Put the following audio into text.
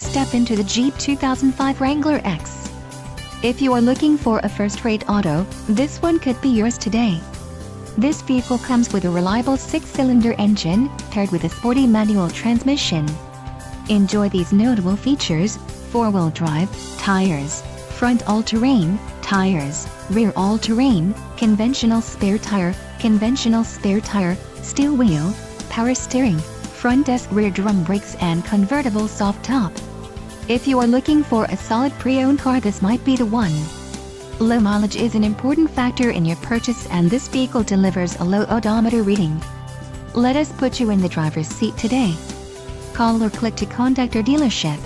step into the Jeep 2005 Wrangler X. If you are looking for a first-rate auto, this one could be yours today. This vehicle comes with a reliable 6-cylinder engine, paired with a sporty manual transmission. Enjoy these notable features: 4-wheel drive, tires, front all-terrain, tires, rear all-terrain, conventional spare tire, steel wheel, power steering, front disc rear drum brakes and convertible soft top. If you are looking for a solid pre-owned car, this might be the one. Low mileage is an important factor in your purchase, and this vehicle delivers a low odometer reading. Let us put you in the driver's seat today. Call or click to contact our dealership.